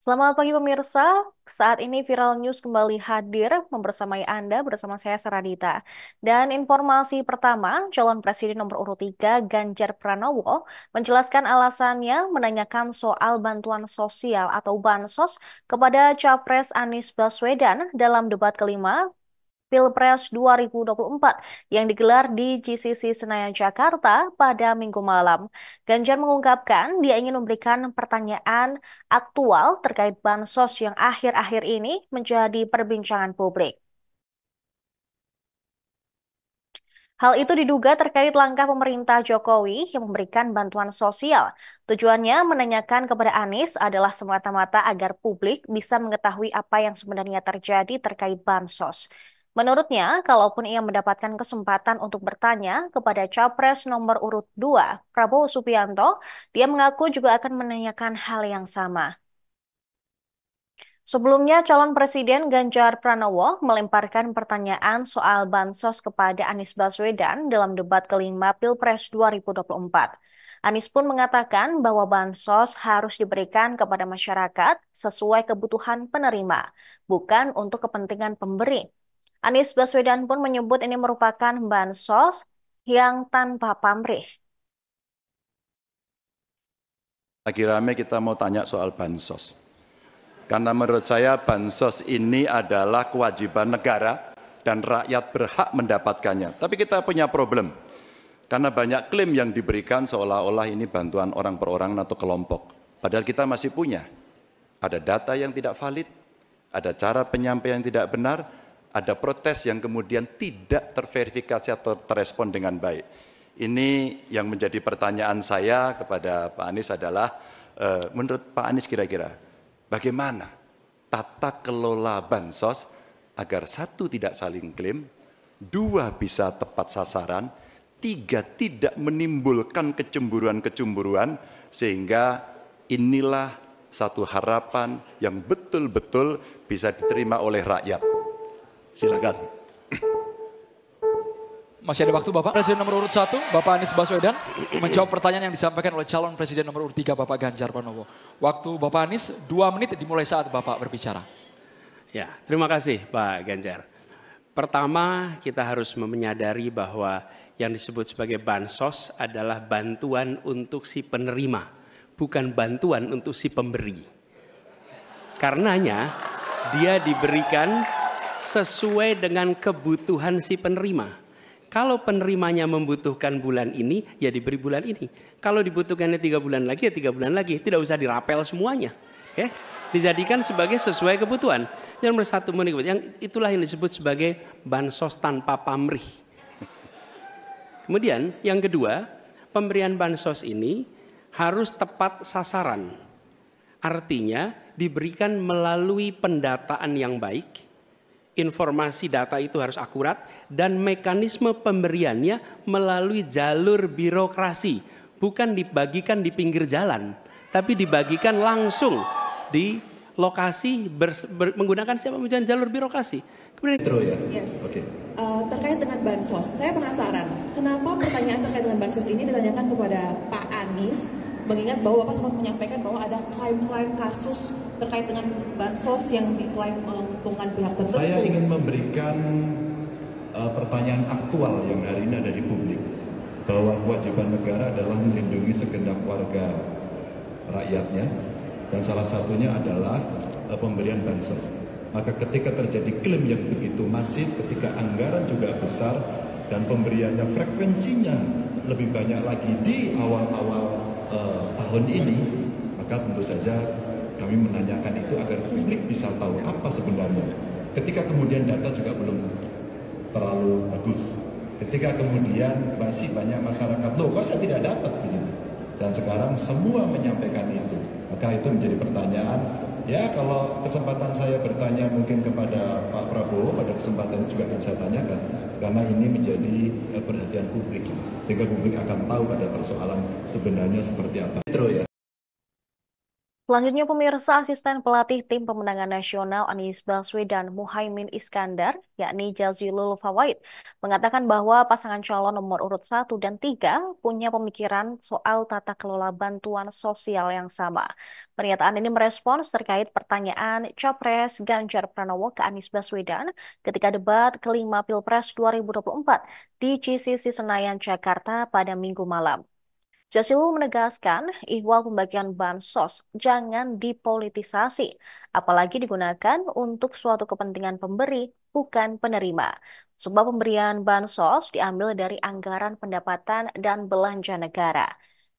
Selamat pagi pemirsa, saat ini Viral News kembali hadir membersamai Anda bersama saya Saradita. Dan informasi pertama, calon presiden nomor urut 3 Ganjar Pranowo menjelaskan alasannya menanyakan soal bantuan sosial atau bansos kepada Capres Anies Baswedan dalam debat kelima Pilpres 2024 yang digelar di GCC Senayan, Jakarta pada Minggu malam. Ganjar mengungkapkan dia ingin memberikan pertanyaan aktual terkait bansos yang akhir-akhir ini menjadi perbincangan publik. Hal itu diduga terkait langkah pemerintah Jokowi yang memberikan bantuan sosial. Tujuannya menanyakan kepada Anies adalah semata-mata agar publik bisa mengetahui apa yang sebenarnya terjadi terkait bansos. Menurutnya, kalaupun ia mendapatkan kesempatan untuk bertanya kepada Capres nomor urut 2, Prabowo Subianto, dia mengaku juga akan menanyakan hal yang sama. Sebelumnya, calon Presiden Ganjar Pranowo melemparkan pertanyaan soal bansos kepada Anies Baswedan dalam debat kelima Pilpres 2024. Anies pun mengatakan bahwa bansos harus diberikan kepada masyarakat sesuai kebutuhan penerima, bukan untuk kepentingan pemberi. Anies Baswedan pun menyebut ini merupakan bansos yang tanpa pamrih. Lagi rame kita mau tanya soal bansos. Karena menurut saya bansos ini adalah kewajiban negara dan rakyat berhak mendapatkannya. Tapi kita punya problem. Karena banyak klaim yang diberikan seolah-olah ini bantuan orang per orang atau kelompok. Padahal kita masih punya. Ada data yang tidak valid, ada cara penyampaian yang tidak benar, ada protes yang kemudian tidak terverifikasi atau terrespon dengan baik. Ini yang menjadi pertanyaan saya kepada Pak Anies adalah, menurut Pak Anies kira-kira bagaimana tata kelola bansos agar satu tidak saling klaim, dua bisa tepat sasaran, tiga tidak menimbulkan kecemburuan-kecemburuan, sehingga inilah satu harapan yang betul-betul bisa diterima oleh rakyat. Silakan. Masih ada waktu Bapak. Presiden nomor urut 1, Bapak Anies Baswedan, menjawab pertanyaan yang disampaikan oleh calon Presiden nomor urut 3, Bapak Ganjar Pranowo. Waktu Bapak Anies 2 menit dimulai saat Bapak berbicara. Ya, terima kasih Pak Ganjar. Pertama, kita harus menyadari bahwa yang disebut sebagai bansos adalah bantuan untuk si penerima, bukan bantuan untuk si pemberi. Karenanya, dia diberikan sesuai dengan kebutuhan si penerima. Kalau penerimanya membutuhkan bulan ini, ya diberi bulan ini. Kalau dibutuhkannya 3 bulan lagi, ya 3 bulan lagi. Tidak usah dirapel semuanya. Ya. Dijadikan sebagai sesuai kebutuhan. Yang nomor satu, itulah yang disebut sebagai bansos tanpa pamrih. Kemudian yang kedua, pemberian bansos ini harus tepat sasaran. Artinya diberikan melalui pendataan yang baik. Informasi data itu harus akurat dan mekanisme pemberiannya melalui jalur birokrasi, bukan dibagikan di pinggir jalan, tapi dibagikan langsung di lokasi menggunakan siapa menggunakan jalur birokrasi. Kemudian yes. Okay. Terkait dengan bansos, saya penasaran kenapa pertanyaan terkait dengan bansos ini ditanyakan kepada Pak Anies, mengingat bahwa Bapak sempat menyampaikan bahwa ada klaim-klaim kasus terkait dengan bansos yang diklaim menguntungkan pihak tertentu. Saya ingin memberikan pertanyaan aktual yang hari ini ada di publik, bahwa kewajiban negara adalah melindungi segenap warga rakyatnya, dan salah satunya adalah pemberian bansos. Maka ketika terjadi klaim yang begitu masif, ketika anggaran juga besar, dan pemberiannya frekuensinya lebih banyak lagi di awal-awal tahun ini, maka tentu saja kami menanyakan itu agar publik bisa tahu apa sebenarnya. Ketika kemudian data juga belum terlalu bagus, ketika kemudian masih banyak masyarakat, loh kok saya tidak dapat begitu, dan sekarang semua menyampaikan itu, maka itu menjadi pertanyaan. Ya, kalau kesempatan saya bertanya mungkin kepada Pak Prabowo, pada kesempatan juga akan saya tanyakan, karena ini menjadi perhatian publik, sehingga publik akan tahu pada persoalan sebenarnya seperti apa. Selanjutnya pemirsa, asisten pelatih tim pemenangan nasional Anies Baswedan Muhaimin Iskandar, yakni Jazilul Fawait, mengatakan bahwa pasangan calon nomor urut 1 dan 3 punya pemikiran soal tata kelola bantuan sosial yang sama. Pernyataan ini merespons terkait pertanyaan Capres Ganjar Pranowo ke Anies Baswedan ketika debat kelima Pilpres 2024 di GCC Senayan, Jakarta pada Minggu malam. Jasilu menegaskan ihwal pembagian bansos jangan dipolitisasi, apalagi digunakan untuk suatu kepentingan pemberi, bukan penerima. Sebab pemberian bansos diambil dari anggaran pendapatan dan belanja negara.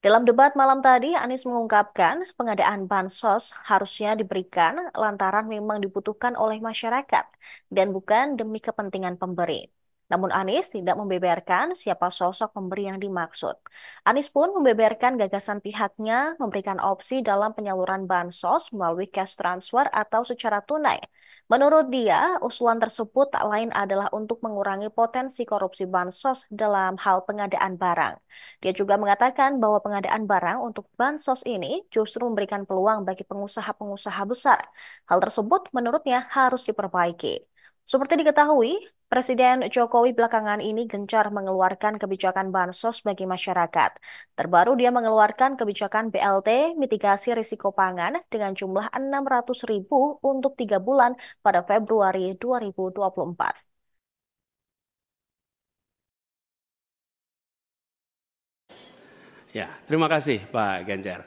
Dalam debat malam tadi, Anies mengungkapkan pengadaan bansos harusnya diberikan lantaran memang dibutuhkan oleh masyarakat dan bukan demi kepentingan pemberi. Namun Anies tidak membeberkan siapa sosok pemberi yang dimaksud. Anies pun membeberkan gagasan pihaknya memberikan opsi dalam penyaluran bansos melalui cash transfer atau secara tunai. Menurut dia, usulan tersebut tak lain adalah untuk mengurangi potensi korupsi bansos dalam hal pengadaan barang. Dia juga mengatakan bahwa pengadaan barang untuk bansos ini justru memberikan peluang bagi pengusaha-pengusaha besar. Hal tersebut menurutnya harus diperbaiki. Seperti diketahui, Presiden Jokowi belakangan ini gencar mengeluarkan kebijakan bansos bagi masyarakat. Terbaru dia mengeluarkan kebijakan BLT mitigasi risiko pangan dengan jumlah 600.000 untuk 3 bulan pada Februari 2024. Ya, terima kasih Pak Ganjar.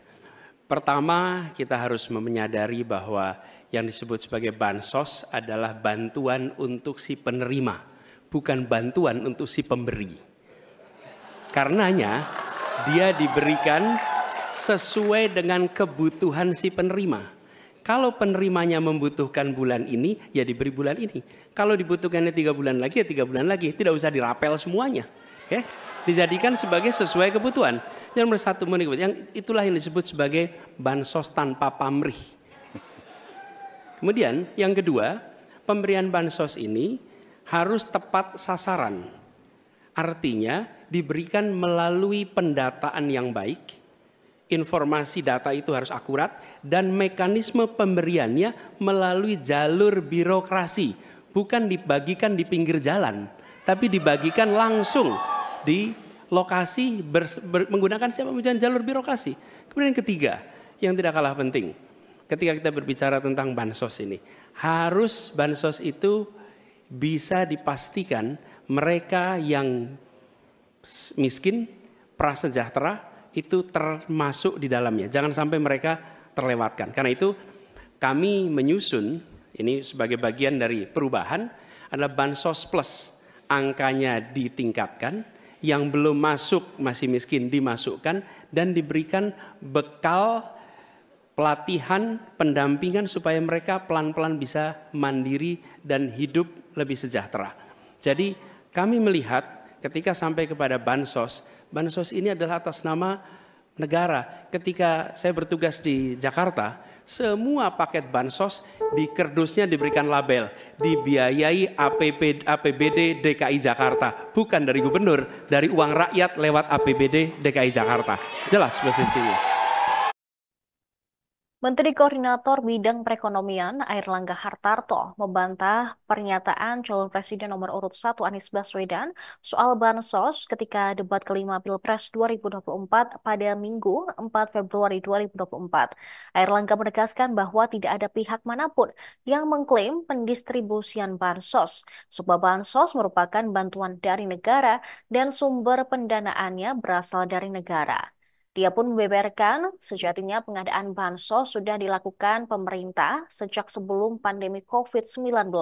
Pertama, kita harus menyadari bahwa yang disebut sebagai bansos adalah bantuan untuk si penerima, bukan bantuan untuk si pemberi. Karenanya, dia diberikan sesuai dengan kebutuhan si penerima. Kalau penerimanya membutuhkan bulan ini, ya diberi bulan ini. Kalau dibutuhkannya 3 bulan lagi, ya 3 bulan lagi. Tidak usah dirapel semuanya. Ya, dijadikan sebagai sesuai kebutuhan. Yang nomor satu, yang itulah yang disebut sebagai bansos tanpa pamrih. Kemudian yang kedua, pemberian bansos ini harus tepat sasaran. Artinya diberikan melalui pendataan yang baik, informasi data itu harus akurat, dan mekanisme pemberiannya melalui jalur birokrasi. Bukan dibagikan di pinggir jalan, tapi dibagikan langsung di lokasi menggunakan siapa menggunakan jalur birokrasi. Kemudian yang ketiga, yang tidak kalah penting, ketika kita berbicara tentang bansos ini, harus bansos itu bisa dipastikan mereka yang miskin, prasejahtera itu termasuk di dalamnya. Jangan sampai mereka terlewatkan. Karena itu kami menyusun ini sebagai bagian dari perubahan adalah bansos plus, angkanya ditingkatkan. Yang belum masuk masih miskin dimasukkan dan diberikan bekal pelatihan, pendampingan supaya mereka pelan-pelan bisa mandiri dan hidup lebih sejahtera. Jadi kami melihat ketika sampai kepada bansos, bansos ini adalah atas nama negara. Ketika saya bertugas di Jakarta, semua paket bansos di kerdusnya diberikan label dibiayai APBD DKI Jakarta, bukan dari gubernur, dari uang rakyat lewat APBD DKI Jakarta. Jelas posisinya. Menteri Koordinator Bidang Perekonomian Airlangga Hartarto membantah pernyataan calon presiden nomor urut 1 Anies Baswedan soal bansos ketika debat kelima Pilpres 2024 pada Minggu 4 Februari 2024. Airlangga menegaskan bahwa tidak ada pihak manapun yang mengklaim pendistribusian bansos, sebab bansos merupakan bantuan dari negara dan sumber pendanaannya berasal dari negara. Dia pun membeberkan sejatinya pengadaan bansos sudah dilakukan pemerintah sejak sebelum pandemi COVID-19.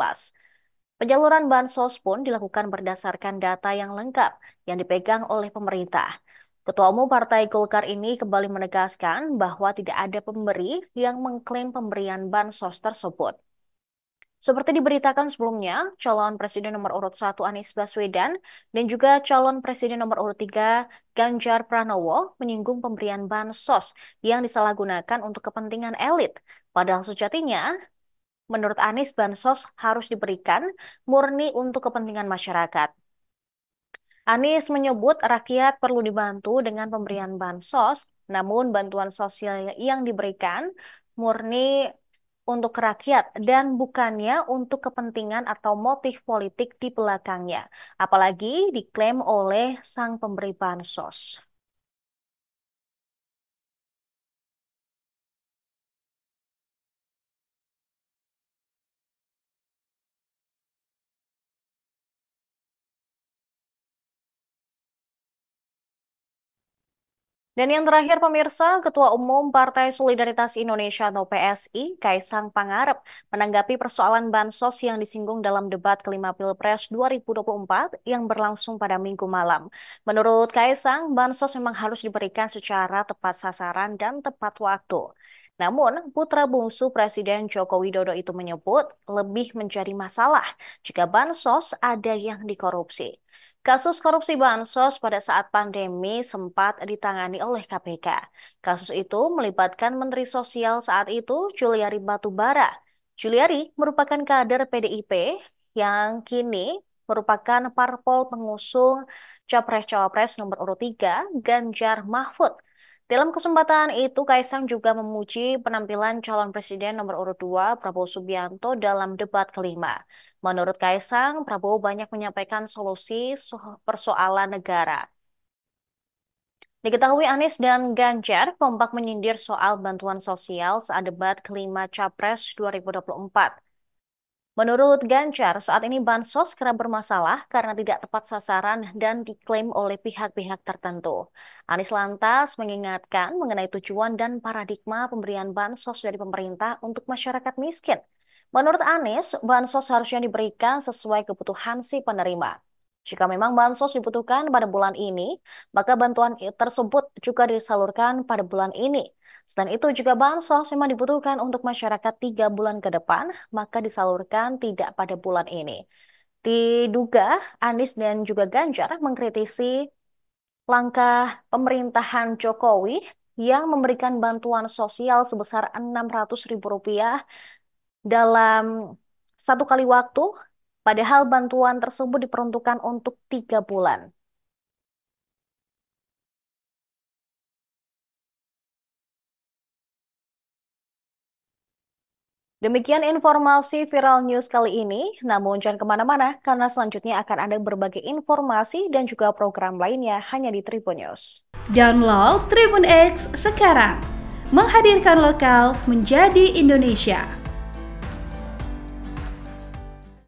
Penyaluran bansos pun dilakukan berdasarkan data yang lengkap yang dipegang oleh pemerintah. Ketua Umum Partai Golkar ini kembali menegaskan bahwa tidak ada pemberi yang mengklaim pemberian bansos tersebut. Seperti diberitakan sebelumnya, calon presiden nomor urut 1 Anies Baswedan dan juga calon presiden nomor urut 3 Ganjar Pranowo menyinggung pemberian bansos yang disalahgunakan untuk kepentingan elit. Padahal sejatinya, menurut Anies, bansos harus diberikan murni untuk kepentingan masyarakat. Anies menyebut rakyat perlu dibantu dengan pemberian bansos, namun bantuan sosial yang diberikan murni untuk rakyat dan bukannya untuk kepentingan atau motif politik di belakangnya. Apalagi diklaim oleh sang pemberi bansos. Dan yang terakhir pemirsa, Ketua Umum Partai Solidaritas Indonesia atau PSI, Kaisang Pangarep, menanggapi persoalan bansos yang disinggung dalam debat kelima Pilpres 2024 yang berlangsung pada Minggu malam. Menurut Kaisang, bansos memang harus diberikan secara tepat sasaran dan tepat waktu. Namun, putra bungsu Presiden Joko Widodo itu menyebut lebih menjadi masalah jika bansos ada yang dikorupsi. Kasus korupsi bansos pada saat pandemi sempat ditangani oleh KPK. Kasus itu melibatkan Menteri Sosial saat itu, Juliari Batubara. Juliari merupakan kader PDIP yang kini merupakan parpol pengusung Capres-Cawapres nomor urut 3, Ganjar Mahfud. Dalam kesempatan itu, Kaisang juga memuji penampilan calon presiden nomor urut 2, Prabowo Subianto dalam debat kelima. Menurut Kaisang, Prabowo banyak menyampaikan solusi persoalan negara. Diketahui Anies dan Ganjar kompak menyindir soal bantuan sosial saat debat kelima Capres 2024. Menurut Ganjar, saat ini bansos kerap bermasalah karena tidak tepat sasaran dan diklaim oleh pihak-pihak tertentu. Anies lantas mengingatkan mengenai tujuan dan paradigma pemberian bansos dari pemerintah untuk masyarakat miskin. Menurut Anies, bansos harusnya diberikan sesuai kebutuhan si penerima. Jika memang bansos dibutuhkan pada bulan ini, maka bantuan tersebut juga disalurkan pada bulan ini. Selain itu, jika bansos memang dibutuhkan untuk masyarakat 3 bulan ke depan, maka disalurkan tidak pada bulan ini. Diduga, Anies dan juga Ganjar mengkritisi langkah pemerintahan Jokowi yang memberikan bantuan sosial sebesar Rp600.000 dalam satu kali waktu, padahal bantuan tersebut diperuntukkan untuk 3 bulan. Demikian informasi viral news kali ini, namun jangan kemana-mana karena selanjutnya akan ada berbagai informasi dan juga program lainnya hanya di Tribun News. Download Tribun X sekarang, menghadirkan lokal menjadi Indonesia.